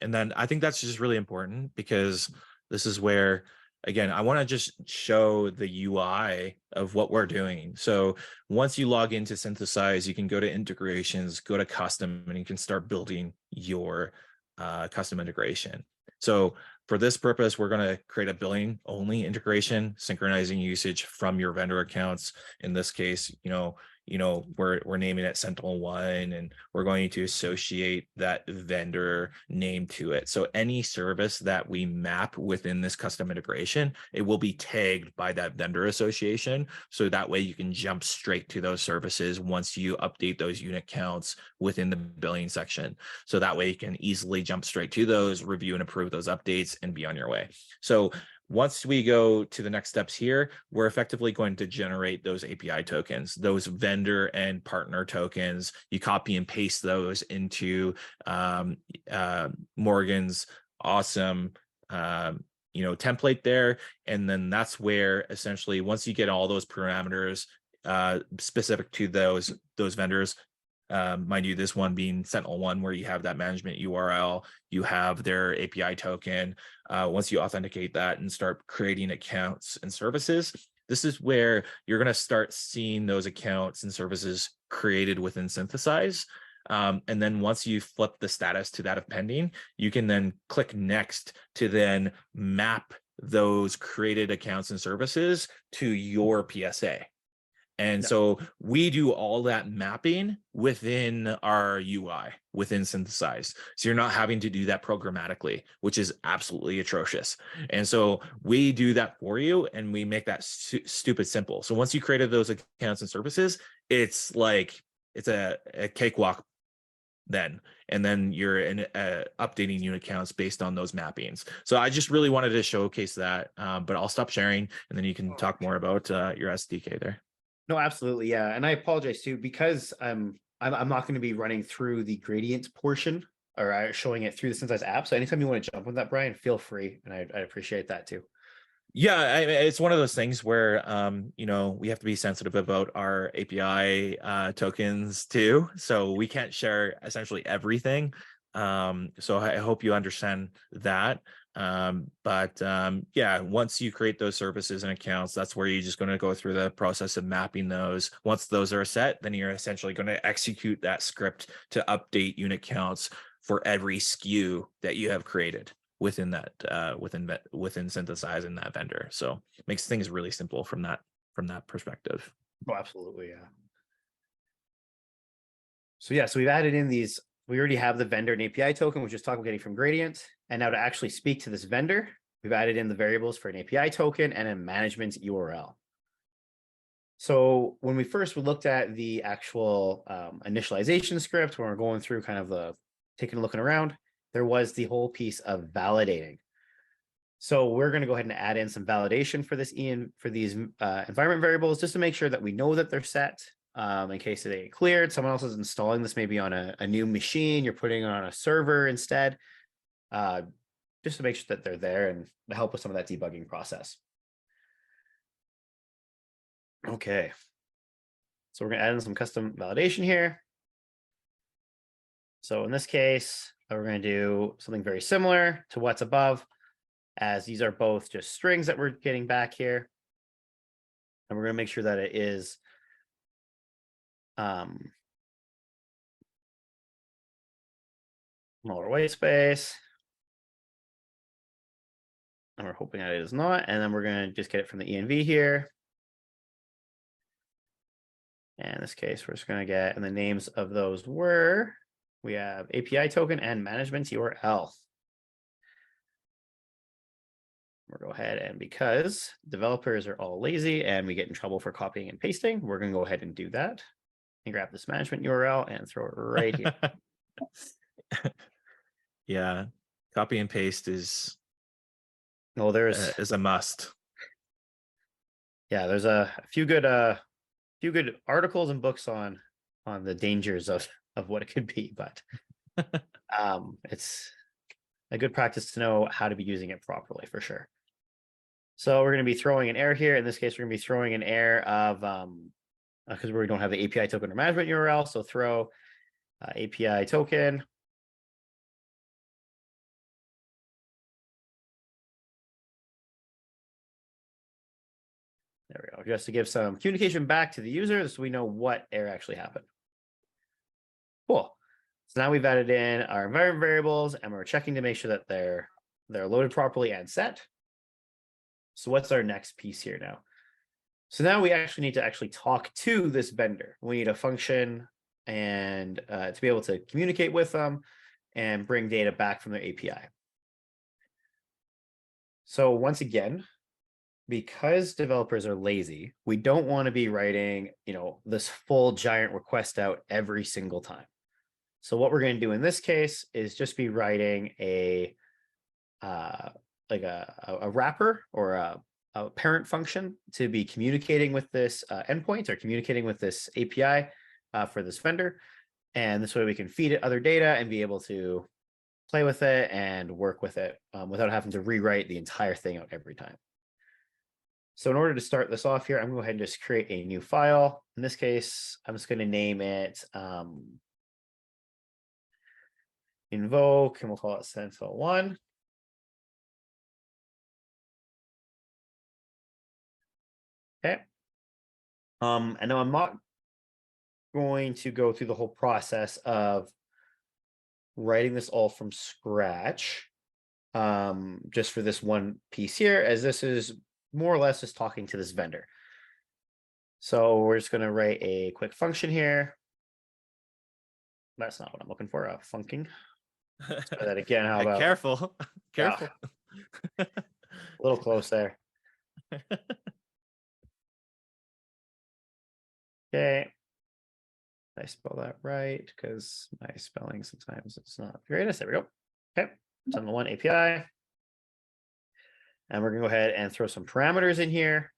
And then I think that's just really important, because this is where, again, I want to just show the UI of what we're doing. So once you log into Synthesize, you can go to integrations, go to custom, and you can start building your custom integration. So for this purpose, we're going to create a billing only integration, synchronizing usage from your vendor accounts. In this case, we're naming it Sentinel-1, and we're going to associate that vendor name to it. So any service that we map within this custom integration, it will be tagged by that vendor association. So that way you can jump straight to those services once you update those unit counts within the billing section. So that way you can easily jump straight to those, review and approve those updates, and be on your way. So once we go to the next steps here, we're effectively going to generate those API tokens, those vendor and partner tokens. You copy and paste those into Morgan's awesome template there. And then that's where essentially, once you get all those parameters specific to those vendors, mind you, this one being Sentinel-1, where you have that management URL, you have their API token. Once you authenticate that and start creating accounts and services, this is where you're going to start seeing those accounts and services created within Synthesize. And then once you flip the status to that of pending, you can then click next to then map those created accounts and services to your PSA. And so we do all that mapping within our UI, within Synthesize. So you're not having to do that programmatically, which is absolutely atrocious. And so we do that for you, and we make that stupid simple. So once you created those accounts and services, it's like, it's a cakewalk then. And then you're updating unit counts based on those mappings. So I just really wanted to showcase that, but I'll stop sharing, and then you can talk more about your SDK there. No, absolutely. Yeah. And I apologize too, because I'm not going to be running through the gradient portion, or showing it through the Synthesize app. So anytime you want to jump on that, Bryan, feel free. And I appreciate that too. Yeah, it's one of those things where, we have to be sensitive about our API tokens too. So we can't share essentially everything. So I hope you understand that. Yeah, once you create those services and accounts, that's where you're just going to go through the process of mapping those. Once those are set, then you're essentially going to execute that script to update unit counts for every SKU that you have created within that within Synthesize in that vendor. So it makes things really simple from that perspective. Oh, absolutely. Yeah. So we've added in these. We already have the vendor and API token, which is talking about getting from Gradient. And now to actually speak to this vendor, We've added in the variables for an API token and a management URL. So when we first looked at the actual initialization script, when we're going through kind of the taking a looking around, there was the whole piece of validating. So we're going to go ahead and add in some validation for this for these environment variables, just to make sure that we know that they're set in case they get cleared. Someone else is installing this maybe on a new machine. You're putting it on a server instead, just to make sure that they're there and to help with some of that debugging process. Okay. So we're going to add in some custom validation here. So in this case, we're going to do something very similar to what's above, as these are both just strings that we're getting back here. And we're going to make sure that it is smaller white space. And we're hoping that it is not. And then we're going to just get it from the env here. And in this case, we're just going to get, and the names of those were, we have API token and management URL. We'll go ahead, and because developers are all lazy and we get in trouble for copying and pasting, we're going to go ahead and do that and grab this management URL and throw it right here. Yeah, copy and paste is there's a must. Yeah, there's a few good articles and books on the dangers of what it could be, but it's a good practice to know how to be using it properly for sure. So we're going to be throwing an error here. In this case, we're going to be throwing an error of because we don't have the API token or management URL. So throw API token. There we go. Just to give some communication back to the user so we know what error actually happened. Cool. So now we've added in our environment variables and we're checking to make sure that they're loaded properly and set. So what's our next piece here now? So now we actually need to talk to this vendor. We need a function and to be able to communicate with them and bring data back from their API. So once again, because developers are lazy, we don't want to be writing, this full giant request out every single time. So what we're going to do in this case is just be writing a wrapper or a parent function to be communicating with this endpoint or communicating with this API for this vendor. And this way we can feed it other data and be able to play with it and work with it without having to rewrite the entire thing out every time. So in order to start this off here, I'm going to go ahead and just create a new file. In this case, I'm just going to name it invoke, and we'll call it Sentinel1. Okay. And now I'm not going to go through the whole process of writing this all from scratch just for this one piece here, as this is more or less just talking to this vendor. So we're just going to write a quick function here. That's not what I'm looking for, funking. Let's try that again. How about careful? Careful. Yeah. A little close there. Okay. Did I spell that right? Because my spelling sometimes it's not the greatest. There we go. Okay. Sentinel1 API. And we're going to go ahead and throw some parameters in here.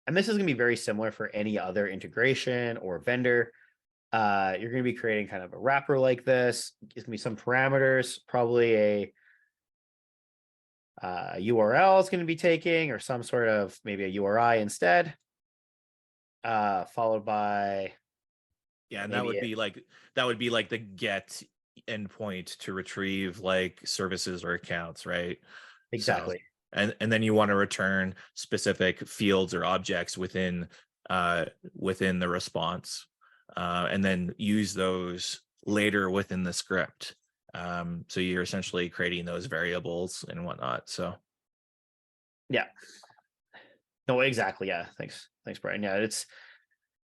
And this is going to be very similar for any other integration or vendor. You're going to be creating kind of a wrapper like this. It's going to be some parameters, probably a URL is going to be taking, or some sort of maybe a URI instead, followed by. Yeah, and that would be like the get endpoint to retrieve like services or accounts, right? Exactly. So, and then you want to return specific fields or objects within the response, and then use those later within the script. So you're essentially creating those variables and whatnot. So yeah. No, exactly. Yeah. Thanks, Bryan. Yeah, it's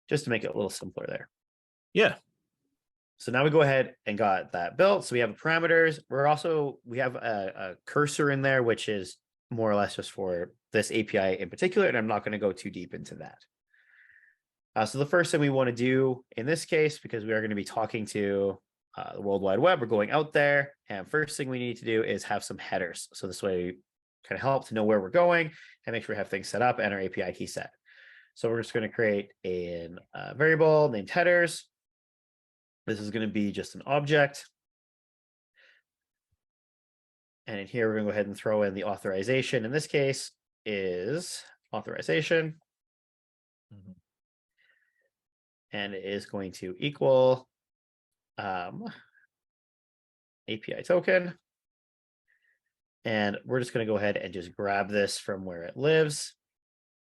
just to make it a little simpler there. Yeah. So now we go ahead and got that built. So we have parameters. We have a cursor in there, which is more or less just for this API in particular, and I'm not going to go too deep into that. So the first thing we want to do in this case, because we are going to be talking to the World Wide Web, we're going out there, and first thing we need to do is have some headers. So this way we kind of help to know where we're going and make sure we have things set up and our API key set. So we're just going to create a variable named headers. This is going to be just an object. And in here, we're going to go ahead and throw in the authorization. In this case is authorization. Mhm. And it is going to equal API token. And we're just going to go ahead and just grab this from where it lives,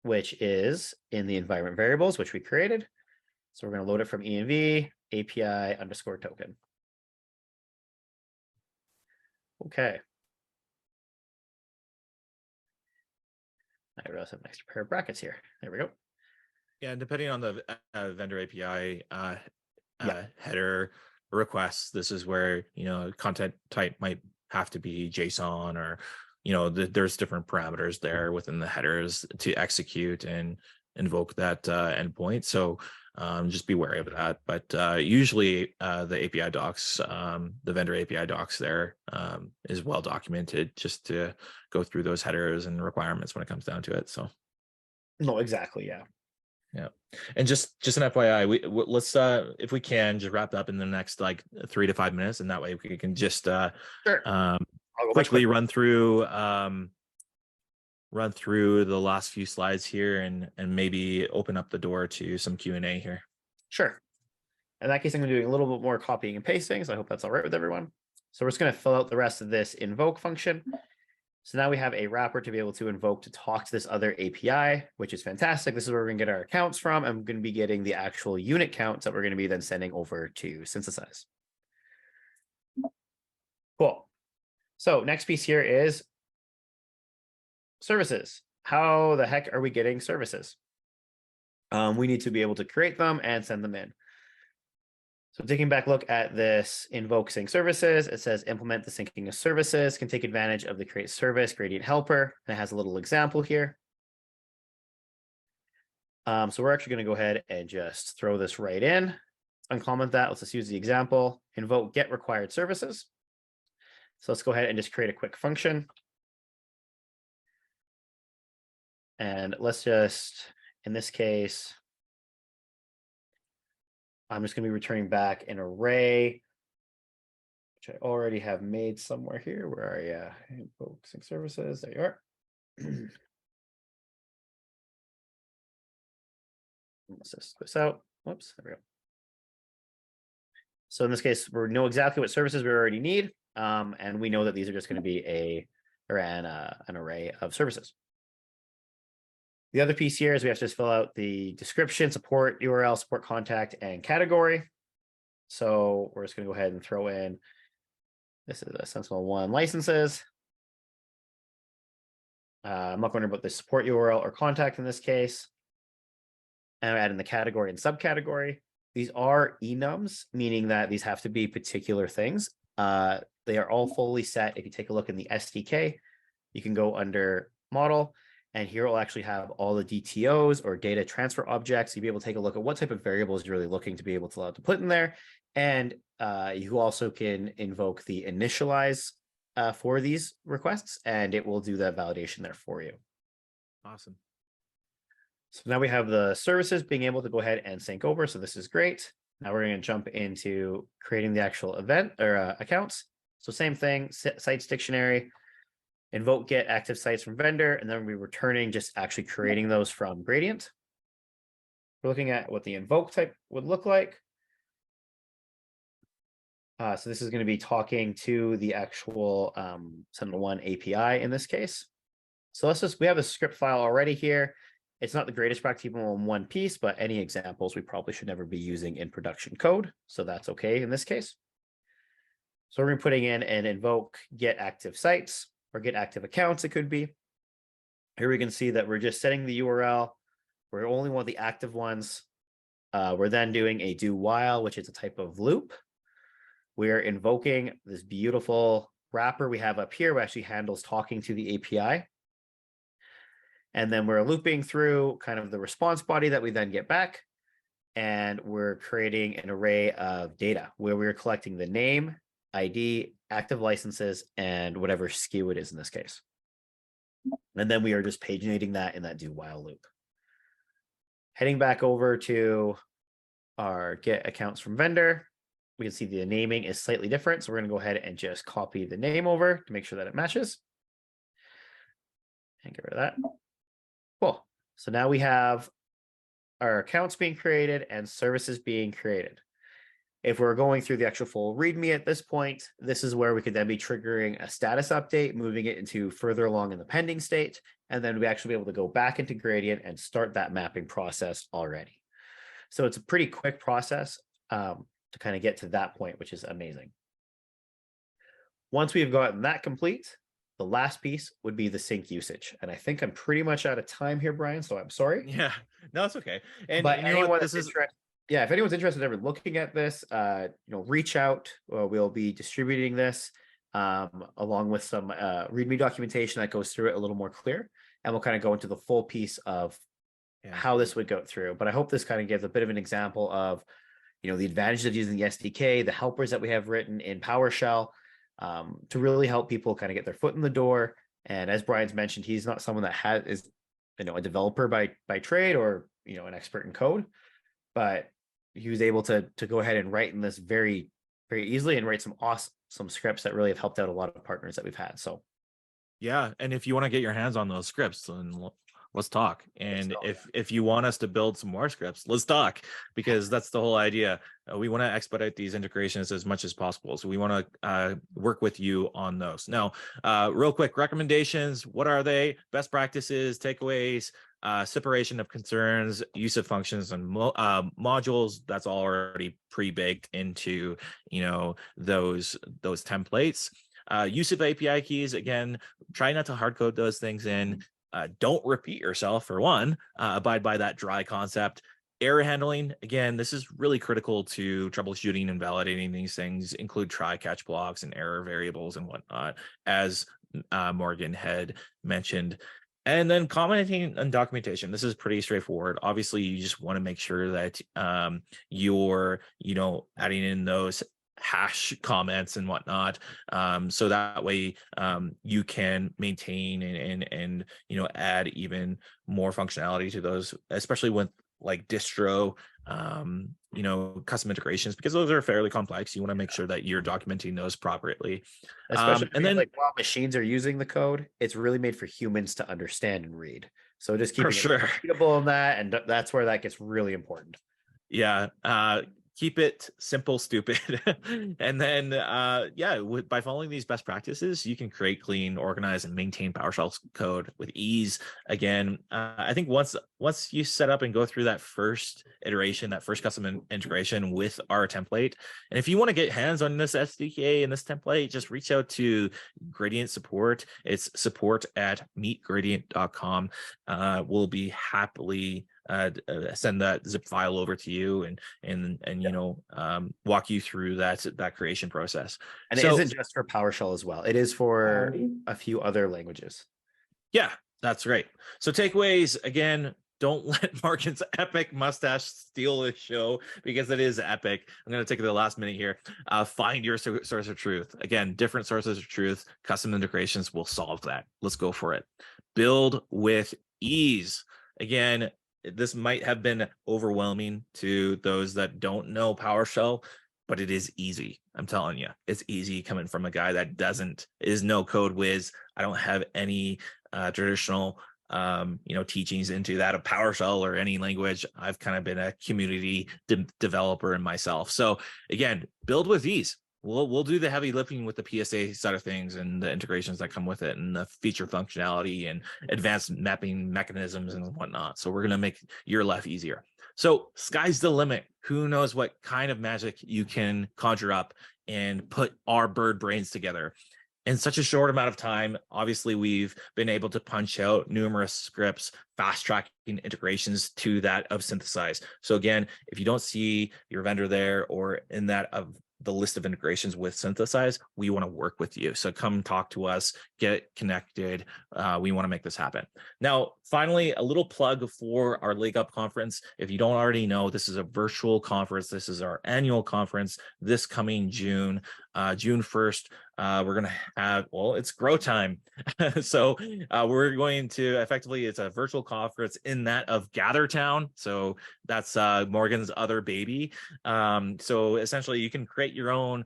which is in the environment variables, which we created. So we're going to load it from env API underscore token. Okay. I realize I have an extra pair of brackets here. There we go. Yeah, depending on the vendor API Yeah. header requests, this is where, content type might have to be JSON, or, there's different parameters there within the headers to execute and invoke that endpoint. So just be wary of that. But usually the API docs, the vendor API docs there is well documented, just to go through those headers and requirements when it comes down to it. So. No, exactly. Yeah. Yeah. And just an FYI, let's if we can just wrap up in the next like 3 to 5 minutes, and that way we can just Sure. quickly run through the last few slides here, and maybe open up the door to some Q&A here. Sure. In that case, I'm going to be doing a little bit more copying and pasting, so I hope that's all right with everyone. So we're just going to fill out the rest of this invoke function. So now we have a wrapper to be able to invoke to talk to this other API, which is fantastic. This is where we're going to get our accounts from. I'm going to be getting the actual unit counts that we're going to be then sending over to Synthesize. Cool. So next piece here is services. How the heck are we getting services? We need to be able to create them and send them in. So taking back a look at this invoke sync services, it says implement the syncing of services, can take advantage of the create service gradient helper. And it has a little example here. So we're actually going to go ahead and just throw this right in. Uncomment that. Let's just use the example. Invoke get required services. So let's go ahead and just create a quick function. And let's just, in this case, I'm just going to be returning back an array, which I already have made somewhere here. Where are you? Invoke sync services. There you are. Let's just this out. Whoops, there we go. So in this case, we know exactly what services we already need. And we know that these are just going to be an array of services. The other piece here is we have to just fill out the description, support URL, support contact, and category. So we're just going to go ahead and throw in, this is a Sentinel-1 licenses. I'm not going to about the support URL or contact in this case. And I'm adding the category and subcategory. These are enums, meaning that these have to be particular things. They are all fully set. If you take a look in the SDK, you can go under model, and here we'll actually have all the DTOs or data transfer objects. You'll be able to take a look at what type of variables you're really looking to be able to allow to put in there. And you also can invoke the initialize for these requests, and it will do that validation there for you. Awesome. So now we have the services being able to go ahead and sync over. So this is great. Now we're going to jump into creating the actual event or accounts. So same thing, sites dictionary, invoke get active sites from vendor, and then we're returning just actually creating those from gradient. We're looking at what the invoke type would look like. So this is going to be talking to the actual Sentinel-1 API in this case. So we have a script file already here. It's not the greatest practice even in one piece, but any examples we probably should never be using in production code. So that's okay in this case. So we're putting in an invoke get active sites or get active accounts, it could be. Here we can see that we're just setting the URL. We only want the active ones. We're then doing a do while, which is a type of loop. we're invoking this beautiful wrapper we have up here, which actually handles talking to the API. And then we're looping through kind of the response body that we then get back. And we're creating an array of data where we're collecting the name, ID, active licenses, and whatever SKU it is in this case. And then we are just paginating that in that do while loop. Heading back over to our get accounts from vendor, we can see the naming is slightly different. So we're going to go ahead and just copy the name over to make sure that it matches. And get rid of that. Cool. So now we have our accounts being created and services being created. If we're going through the actual full README at this point, this is where we could then be triggering a status update, moving it into further along in the pending state, and then we actually be able to go back into Gradient and start that mapping process already. So it's a pretty quick process to kind of get to that point, which is amazing. Once we've gotten that complete, the last piece would be the sync usage. And I think I'm pretty much out of time here, Brian, so I'm sorry. Yeah, no, it's okay. And but you know anyone what, that's interested, yeah, if anyone's interested in ever looking at this, reach out. We'll be distributing this along with some README documentation that goes through it a little more clear. And we'll kind of go into the full piece of how this would go through. But I hope this kind of gives a bit of an example of, the advantages of using the SDK, the helpers that we have written in PowerShell, to really help people kind of get their foot in the door. And as Brian's mentioned, he's not someone that is a developer by trade or an expert in code, but he was able to go ahead and write in this very, very easily and write some awesome scripts that really have helped out a lot of partners that we've had. So yeah, and if you want to get your hands on those scripts, then let's talk. And if you want us to build some more scripts, let's talk, because that's the whole idea. We want to expedite these integrations as much as possible. So we want to work with you on those. Now, real quick recommendations. What are they? Best practices, takeaways, separation of concerns, use of functions and modules. That's all already pre-baked into, those templates. Use of API keys. Again, try not to hard code those things in. Don't repeat yourself, for one. Abide by that dry concept. Error handling, again, this is really critical to troubleshooting and validating these things. Include try catch blocks and error variables and whatnot, as Morgan had mentioned. And then commenting and documentation. This is pretty straightforward. Obviously, you just want to make sure that you're adding in those hash comments and whatnot, so that way you can maintain and add even more functionality to those, especially with like distro custom integrations, because those are fairly complex. You want to make sure that you're documenting those properly, especially and then while machines are using the code, it's really made for humans to understand and read. So just keeping it readable in that, and that's where that gets really important. Yeah, keep it simple, stupid. And then, by following these best practices, you can create, clean, organize, and maintain PowerShell code with ease. Again, I think once you set up and go through that first iteration, that first custom integration with our template, and if you want to get hands on this SDK and this template, just reach out to Gradient support. It's support@meetgradient.com. We'll be happily send that zip file over to you and walk you through that creation process. And it isn't just for PowerShell as well. It is for a few other languages. Yeah, that's great. So takeaways, again, don't let Morgan's epic mustache steal the show, because it is epic. I'm going to take the last minute here. Find your source of truth. Again, different sources of truth, custom integrations will solve that. Let's go for it. Build with ease. Again, this might have been overwhelming to those that don't know PowerShell, but it is easy. I'm telling you, it's easy coming from a guy that is no code whiz. I don't have any traditional teachings into that of PowerShell or any language. I've kind of been a community developer in myself. So again, build with ease. We'll do the heavy lifting with the PSA side of things and the integrations that come with it and the feature functionality and advanced mapping mechanisms and whatnot. So we're going to make your life easier. So sky's the limit. Who knows what kind of magic you can conjure up and put our bird brains together in such a short amount of time. Obviously, we've been able to punch out numerous scripts, fast tracking integrations to that of Synthesize. So again, if you don't see your vendor there or in that of the list of integrations with Synthesize, we want to work with you. So come talk to us, get connected. We want to make this happen. Now, finally, a little plug for our Leg Up conference. If you don't already know, this is a virtual conference. This is our annual conference this coming June, June 1st. We're going to have, well, it's grow time. So we're going to effectively, it's a virtual conference in that of GatherTown. So that's Morgan's other baby. So essentially you can create your own,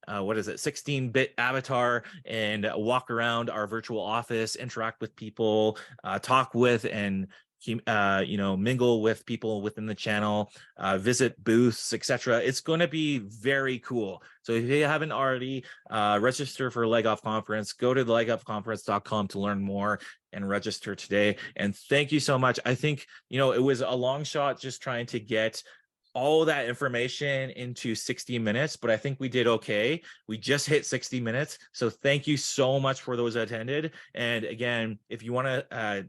what is it, 16-bit avatar and walk around our virtual office, interact with people, talk with and mingle with people within the channel, visit booths, etc. It's going to be very cool. So if you haven't already registered for Leg Off Conference, go to legupconference.com to learn more and register today. And thank you so much. I think, it was a long shot just trying to get all that information into 60 minutes, but I think we did okay. We just hit 60 minutes. So thank you so much for those attended. And again, if you want to,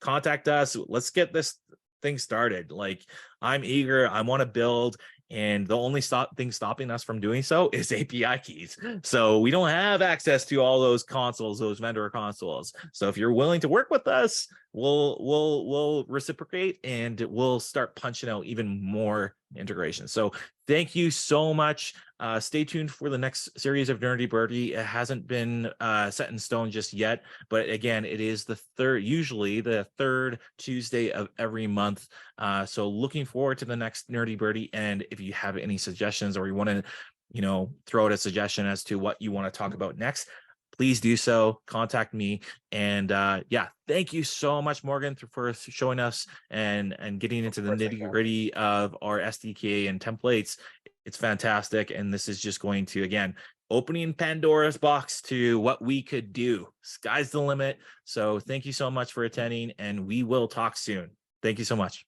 contact us, let's get this thing started. Like, I'm eager, I want to build. And the only thing stopping us from doing so is API keys. So we don't have access to all those consoles, those vendor consoles. So if you're willing to work with us, we'll reciprocate and we'll start punching out even more integration. So thank you so much. Stay tuned for the next series of Nerdy Birdy. It hasn't been set in stone just yet, but again, it is usually the third Tuesday of every month. So looking forward to the next Nerdy Birdy. And if you have any suggestions or you want to, throw out a suggestion as to what you want to talk about next, please do so. Contact me. And thank you so much, Morgan, for showing us and getting into the nitty gritty of our SDK and templates. It's fantastic. And this is just going to, again, opening Pandora's box to what we could do. Sky's the limit. So thank you so much for attending, and we will talk soon. Thank you so much.